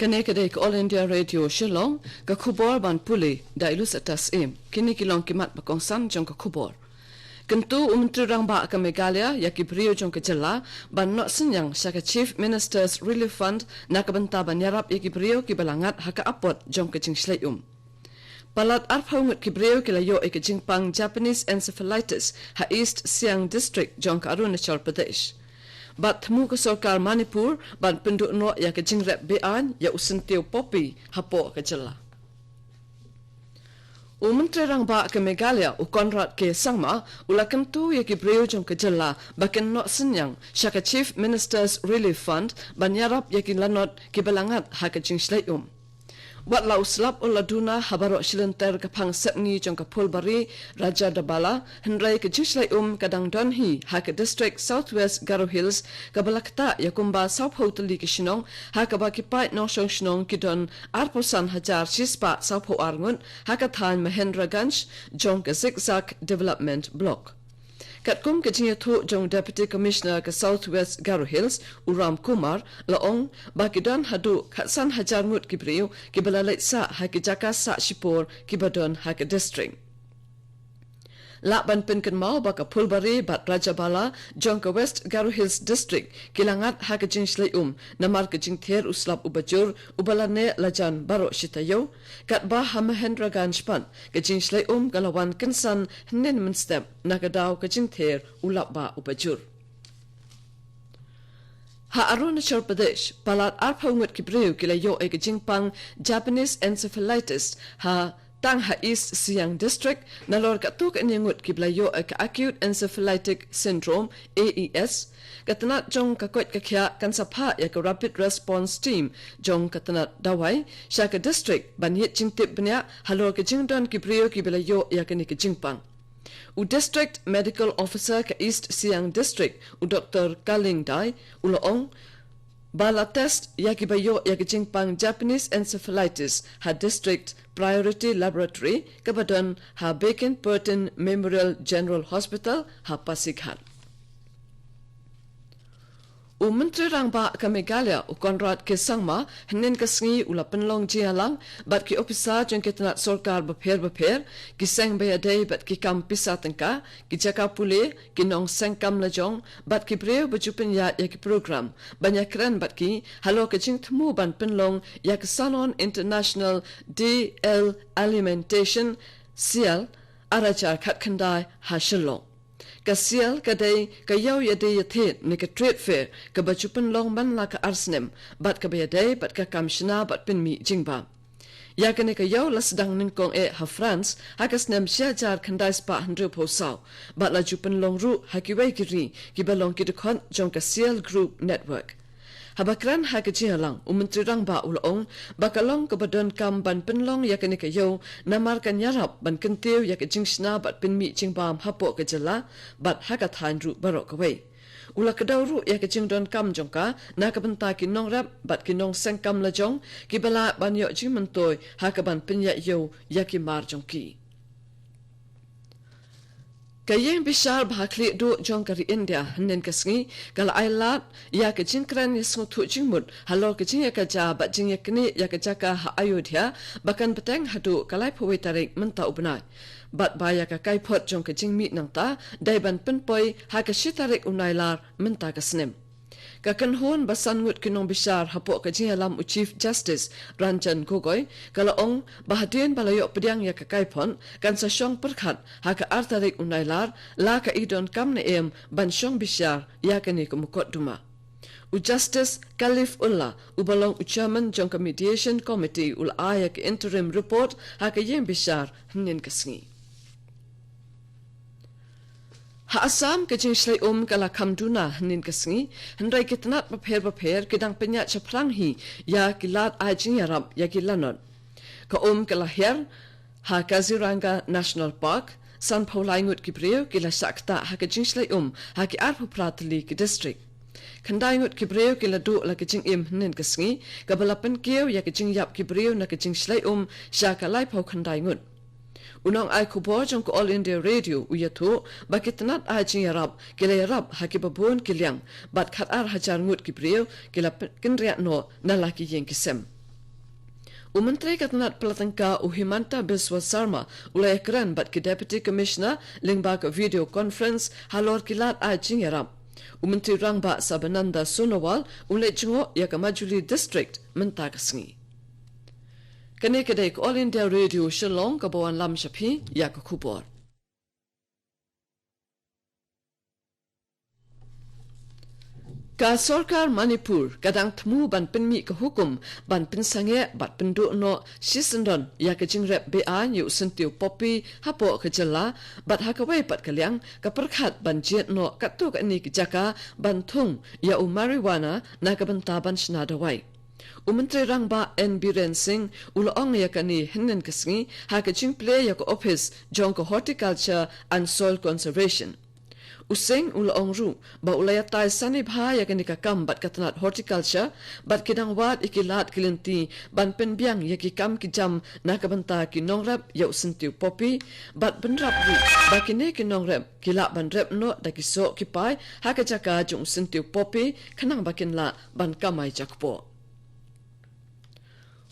Kane kadai ke All India Radio Shillong ka khubor ban puli da ilus atas kini kilong kimat bakongsan jong ka khubor. Kentu Menteri Rangba ke Meghalaya yaki brio jong ke jela ban nok senyang syaka Chief Minister's Relief Fund nak benta ban yarap yaki brio ki balangat haka apot jong ke jing slay Palat arphaungut ki brio ki layo ke jingpang Japanese encephalitis ha East Siang District jong ka Arunachal Pradesh. Bat temu ke Sarkar Manipur ban penduk no ya ke jingrep bean ya usentiu popi hapo ke jela. Menteri Rangba ke Meghalaya Conrad K. Sangma ulakan tu ya ki brio jong ke jela baken no senyang syaka Chief Minister's Relief Fund ban yarap ya ki lanot ki balangat ha ke jing slay Wat lau slap uladuna habaro silenter ke pang setni jong ke Pulbari Raja Dabala hendrai ke jislai kadang donhi ha ke district Southwest Garo Hills ke balakta yakumba South Hoteli ke Shinong ha ke baki pai no shong Shinong ki don arposan hajar sispa South Ho Arngun ha ke than Mahendraganj jong ke Zigzag Development Block. Katkum ke tu jong Deputy Commissioner ke Southwest Garo Hills Uram Kumar laong bakidan hadu khatsan hajar ngut ki brio ki balalait sa ha ki jaka sa Shipor ki badon ha ke district. La ban pinkan mau baka Pulbari bat Raja Bala jong ke West Garo Hills District kilangat ha ke jing slay namar ke jing ther uslap ubajur ubalane lajan baro shitayo kat ba ha Mahendraganj pan ke jing slay galawan kensan hnen menstep nakadaw ke jing ther ulap ba ubajur. Ha Arunachal Pradesh palat arphaungut ki brio kilayo ke jingpang Japanese encephalitis ha Tang ha East Siang District nalor katuk enyengut kiblayo ka acute encephalitic syndrome AES katanat jong kakot kakya kansapha ya ka rapid response team jong katanat dawai syaka district banhit jingtip bnya halor ka jingdon kibrio kiblayo ya ka ni ka jingpang U district medical officer ka East Siang District u Dr. Kaling Dai uloong Bala test yaki bayo yaki jingpang Japanese encephalitis ha district priority laboratory kabadon ha Bacon Burton Memorial General Hospital ha Pasighat. Menteri Rangba ke Meghalaya Conrad K. Sangma henen kasngi ula penlong jialang bat ki ofisa jong ketanat sorkar beper ki seng bayadai bat ki kam pisa tengka ki jaka pule ki nong sengkam lajong bat ki breu bajupen ya ki program banyak keren bat ki halo ke jing temu ban penlong ya ke Sanon International DL Alimentation Sial arajar khat khandai ha Shillong. Kasial kadai kayaw yade yathe ni ka trade fair ka bachupan long man la ka arsnem bat ka bayadai bat ka kamshna bat pinmi jingba ya ka ne kayaw lasdang nin kong ha France ha kasnem sha jar khandai spa 100 posaw bat la jupan long ru ha ki wai kiri ki balong ki de khon jong Kasial Group Network Habakran ha ke jihalang Menteri Rangba ulong bakalong ke badan kam ban penlong ya kene kayo namar kan yarap ban kentiu ya ke jingsna bat pinmi jingbam hapo ke jela bat ha ka than ru barok kawai ula kedawru ya ke jingdon kam jongka na ka benta ki nong rap bat ki nong sengkam la jong ki bala ban yo jingmentoy ha ka ban pinya yo ya ki mar jongki Kayeng bishar bahakli do jong kari India henen kasngi kala ailat ya ke jingkran ya sungu jingmut halor ke jing ya ka ja bat jing ya kini ya ke jaka ha Ayodhya bakan peteng hadu kalai pawai tarik menta ubnai bat baya ka kai pot jong ke jingmi nangta dai ban penpoi ha ke shitarik unailar menta kasnem Kakan hon basan ngut kinong bishar hapo ka jingalam u Chief Justice Ranjan Gogoi kala ong bahadien balayo pediang ya kakai pon kan sa syong perkhat ha ka artarik unailar la ka idon kam ne ban syong bishar ya kani kumukot duma u Justice Khalif Ullah u balong u Chairman jong ka Mediation Committee ul ayak interim report ha ka yem bishar hnen kasngi Ha Assam ke jing slay kala kamduna hnin kasngi hendrai kitnat baper kidang penya chaprang hi ya kilat ajing yarap ya kilanot ka kala her ha Kaziranga National Park san paulaingut kibreu kila sakta ha ke jing slay ha ki arpu pratli ki district kandaingut kibreu kila du la ke jing hnin kasngi ka balapan keu ya ke jing yap kibreu na ke jing slay sha ka lai pau kandaingut Unang ay kubor jong ko All India Radio uyato bakitnat ay jing yarab kila yarab hakibabun kilyang bat khat ar hajar ngut kibriyo kila kinriat no nalaki yeng kisem. Menteri Katanat Pelatangka Himanta Biswa Sarma ulai keran bat ki Deputy Commissioner lingba ke video conference halor kilat ajing yaram. Menteri Rangba Sabananda Sonowal ulai jengo ya ke Majuli District mentak sengi. Kene kedai All India Radio Shillong ke bawan Lam Shapi ya ke Kubor. Ka Sorkar Manipur kadang temu ban penmi ke hukum ban pensange bat penduk no sisendon ya ke jingrep BA yu sentiu popi hapo ke jela bat hakawai pat kaliang ka perkhat ban jet no katu ka ni ke jaka ban thung ya marijuana na ka banta ban snadawai. Menteri Rangba N. Biren Singh ulong ya kani hinnen kesengi ha ke jingple ya ke office jong ke horticulture and soil conservation. Useng ulong ru ba ulayatai sani bha ya kani ka kam bat katanat horticulture bat kidang wat ikilat kilinti ban penbiang ya ki kam ki jam na ka banta ki nongrap ya usentiu popi bat benrap ru ba kini ki nongrap kilak ban rep no da ki so ki pai ha ka jaka jung sentiu popi kanang bakin la ban kamai jakpo.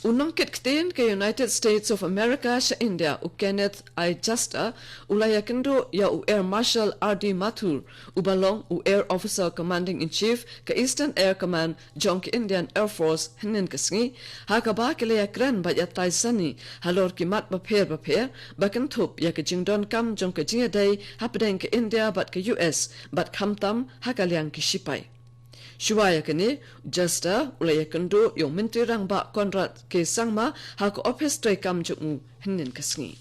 Unang kitkitin ke United States of America sa India Kenneth I. Juster ulaya kendo ya Air Marshal R.D. Mathur ubalong Air Officer Commanding-in-Chief ke Eastern Air Command jong ke Indian Air Force hinin kesengi hakaba kilaya kren bat ya taisani halor kimat bapher bakan thup ya ke jingdon kam jong ke jingadai hapdeng ke India bat ke US bat khamtam hakaliang ki sipai. Shuaya kini Juster ulaya kendo yung Menteri Rangba Conrad K. Sangma hak office tray kam jungu hinin kesengi.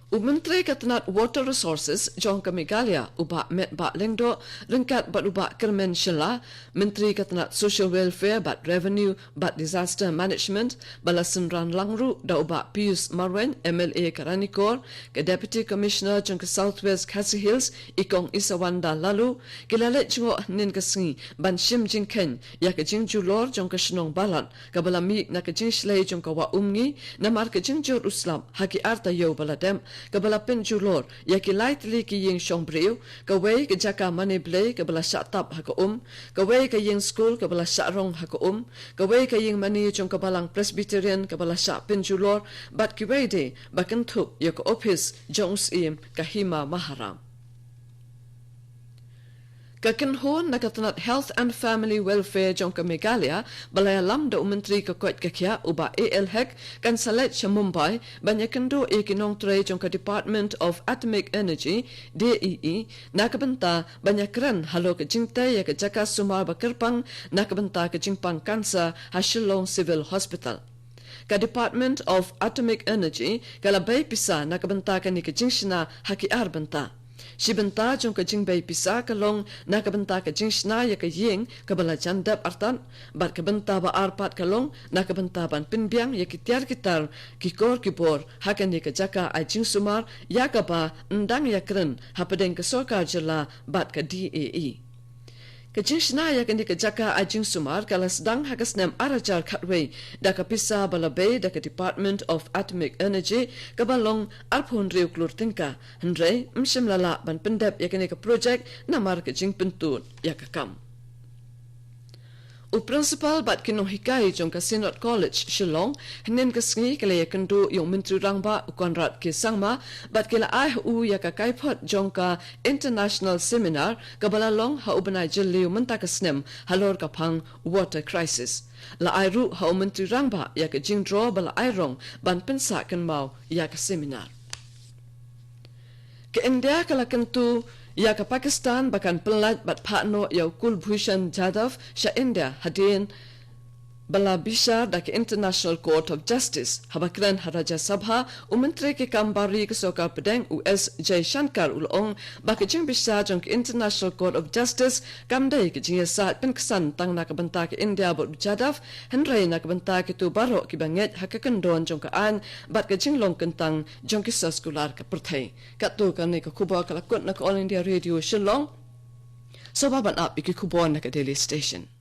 Menteri Katanat Water Resources jong ke Meghalaya uba met ba lengdo rengkat bat uba kermen shela Menteri Katanat Social Welfare bat Revenue bat Disaster Management balasan ran langru da uba Pius Marwen MLA Karanikor ke Deputy Commissioner jong ke Southwest Khasi Hills ikong Isawanda lalu kilalet jengo nin kesengi ban shim jingken ya ke jingjulor jong ke Shenong Balat ke balami na ke jingshlei jong ke wa umngi na mar ke jingjur uslam haki arta yo baladem kabala penjulor ya ki lightly ki ying shombriu kawai ke jaka money play kabala shatap ha kawai ke ying school kabala sharong ha kawai ke ying mani jong kabalang Presbyterian kabala sha penjulor bat kiwai de bakan thup ya ko office jongs im kahima maharam. Kakenhon nakatanat Health and Family Welfare jong ke Meghalaya balaya lam da Menteri ke Kuat Kakya uba AL Hek kan salet sa Mumbai banyakendo ikinong tray jong ke Department of Atomic Energy DEE nakabenta banyakran halo ke jingtay ya ke jaka sumar bakerpang nakabenta ke jingpang kansa ha Shillong Civil Hospital. Ka Department of Atomic Energy kalabay pisa nakabenta ka ni ke jingshina haki arbenta. Shibenta jong ka jingbay pisa kalong nakabenta ka jingshna ya ka ying kabala jandap artan bat kabenta ba arpat kalong nakabenta ban pinbiang ya kitiar kitar kikor kibor hakan ya ka jaka ay jingsumar ya ka ba ndang ya kren hapadeng ka sorkar jala bat ka DAE. Kajingshna ya kani kajaka ajing sumar kala sedang hakasnem arajar katway da kapisa balabe da ka Department of Atomic Energy kabalong arpon riu klur tingka hendrei mshimlala ban pendep ya kani ka project namar kajing pentut ya kakam. Principal bat kinong hikai jong ka Synod College Shillong hinen kesengi kala ya kendo yung Menteri Rangba Conrad K. Sangma bat kila IHU ya ka kaipot jong ka International Seminar kabalalong ha ubanay jiliw mentakasnem halor kapang water crisis. La airu ha Menteri Rangba ya ka jingdro bala airong ban pensakan mau ya ka seminar. Ke India kala kentu ya ke Pakistan bahkan pelat bat pakno ya Kulbhushan Jadhav sya India hadin bala bishar da ke International Court of Justice habakran haraja sabha Menteri ke kambari ke sokar pedeng US Jay Shankar ulong baka jing bishar jong ke International Court of Justice kamdai ke jing saat penkesan tang nak benta ke India bot Jadhav henrei nak benta ke tu barok ke banget hakakendon jong ke an bat ke jing long kentang jong ke saskular ke perthai katu kan ni ke kuba kalakut nak All India Radio Shillong sobaban up ke kuba nak Daily Station.